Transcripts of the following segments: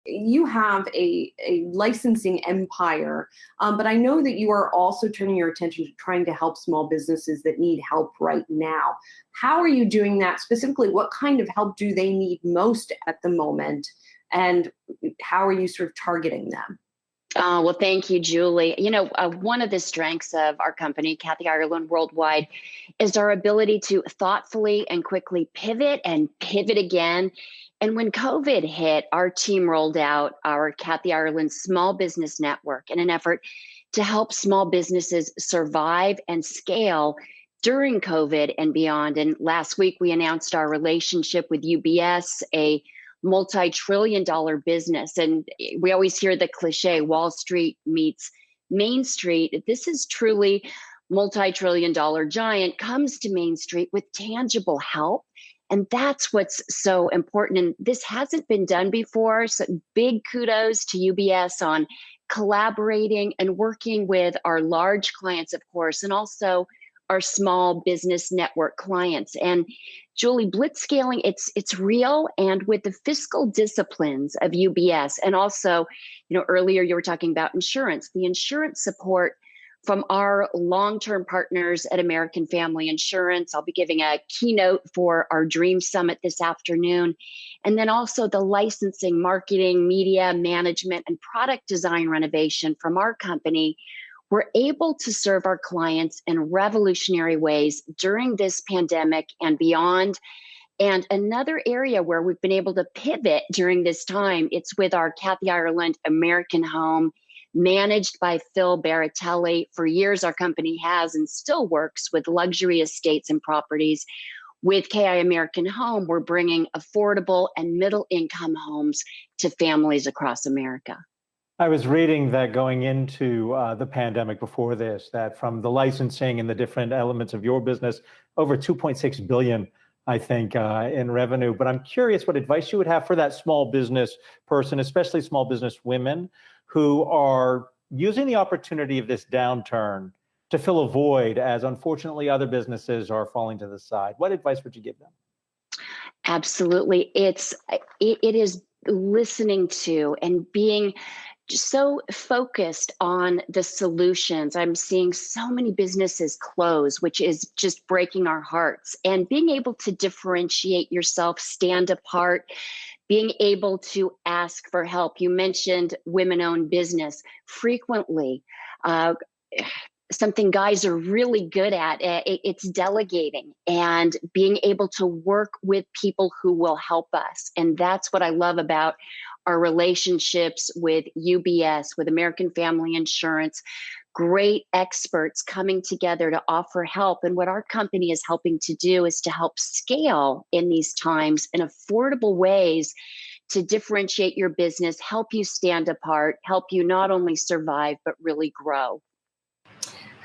you have a licensing empire, but I know that you are also turning your attention to trying to help small businesses that need help right now. How are you doing that specifically? What kind of help do they need most at the moment? And how are you sort of targeting them? Well, thank you, Julie. One of the strengths of our company, Kathy Ireland Worldwide, is our ability to thoughtfully and quickly pivot and pivot again. And when COVID hit, our team rolled out our Kathy Ireland Small Business Network in an effort to help small businesses survive and scale during COVID and beyond. And last week, we announced our relationship with UBS, a multi-trillion-dollar business. And we always hear the cliche, Wall Street meets Main Street. This is truly multi-trillion-dollar giant comes to Main Street with tangible help. And that's what's so important. And this hasn't been done before. So big kudos to UBS on collaborating and working with our large clients, of course, and also our small business network clients. And Julie, blitzscaling, it's real. And with the fiscal disciplines of UBS, and also, earlier you were talking about insurance, the insurance support from our long-term partners at American Family Insurance. I'll be giving a keynote for our Dream Summit this afternoon. And then also the licensing, marketing, media management, and product design renovation from our company. We're able to serve our clients in revolutionary ways during this pandemic and beyond. And another area where we've been able to pivot during this time, it's with our Kathy Ireland American Home, managed by Phil Baratelli. For years, our company has and still works with luxury estates and properties. With KI American Home, we're bringing affordable and middle-income homes to families across America. I was reading that going into the pandemic before this, that from the licensing and the different elements of your business, over 2.6 billion, I think, in revenue. But I'm curious what advice you would have for that small business person, especially small business women who are using the opportunity of this downturn to fill a void, as unfortunately other businesses are falling to the side. What advice would you give them? Absolutely. It is listening to and being so focused on the solutions. I'm seeing so many businesses close, which is just breaking our hearts. And being able to differentiate yourself, stand apart, being able to ask for help. You mentioned women-owned business. Frequently, something guys are really good at, it's delegating and being able to work with people who will help us. And that's what I love about our relationships with UBS, with American Family Insurance, great experts coming together to offer help. And what our company is helping to do is to help scale in these times in affordable ways to differentiate your business, help you stand apart, help you not only survive, but really grow.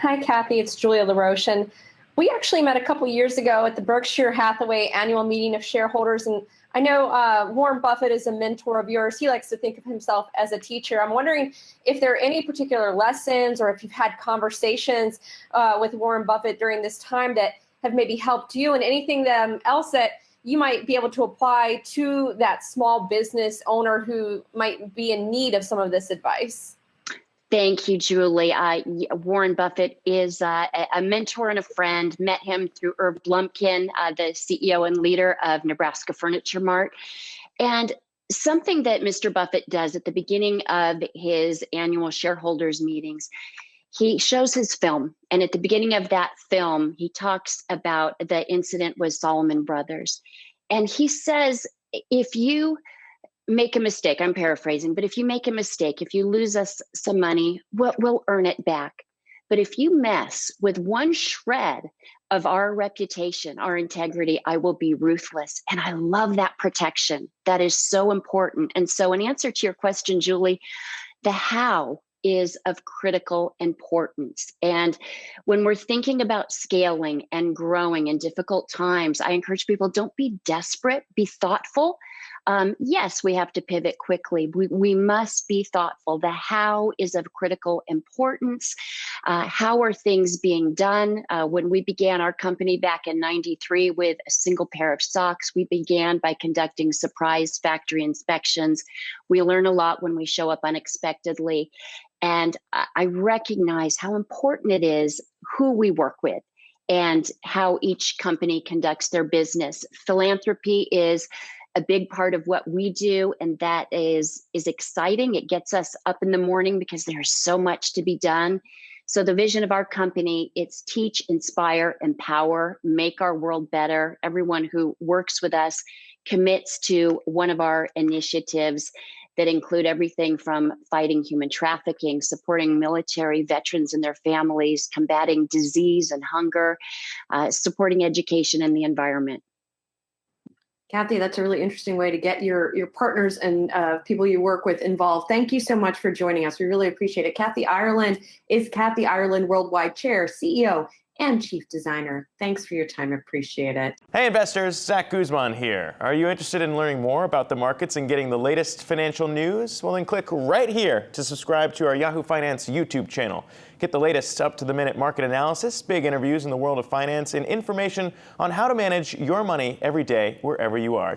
Hi, Kathy. It's Julia LaRoche. And we actually met a couple years ago at the Berkshire Hathaway annual meeting of shareholders. And I know Warren Buffett is a mentor of yours. He likes to think of himself as a teacher. I'm wondering if there are any particular lessons or if you've had conversations with Warren Buffett during this time that have maybe helped you, and anything else that you might be able to apply to that small business owner who might be in need of some of this advice. Thank you, Julie. Warren Buffett is a mentor and a friend. Met him through Irv Blumkin, the CEO and leader of Nebraska Furniture Mart. And something that Mr. Buffett does at the beginning of his annual shareholders meetings, he shows his film. And at the beginning of that film, he talks about the incident with Salomon Brothers. And he says, if you make a mistake, I'm paraphrasing, but if you make a mistake, if you lose us some money, we'll earn it back. But if you mess with one shred of our reputation, our integrity, I will be ruthless. And I love that protection. That is so important. And so in answer to your question, Julie, the how is of critical importance. And when we're thinking about scaling and growing in difficult times, I encourage people, don't be desperate, be thoughtful. Yes, we have to pivot quickly. We must be thoughtful. The how is of critical importance. How are things being done? When we began our company back in '93 with a single pair of socks, we began by conducting surprise factory inspections. We learn a lot when we show up unexpectedly. And I recognize how important it is who we work with and how each company conducts their business. Philanthropy is a big part of what we do, and that is exciting. It gets us up in the morning because there's so much to be done. So the vision of our company, it's teach, inspire, empower, make our world better. Everyone who works with us commits to one of our initiatives that include everything from fighting human trafficking, supporting military veterans and their families, combating disease and hunger, supporting education and the environment. Kathy, that's a really interesting way to get your partners and people you work with involved. Thank you so much for joining us. We really appreciate it. Kathy Ireland is Kathy Ireland Worldwide Chair, CEO, and Chief Designer. Thanks for your time. Appreciate it. Hey investors, Zach Guzman here. Are you interested in learning more about the markets and getting the latest financial news? Well, then click right here to subscribe to our Yahoo Finance YouTube channel. Get the latest up-to-the-minute market analysis, big interviews in the world of finance, and information on how to manage your money every day wherever you are.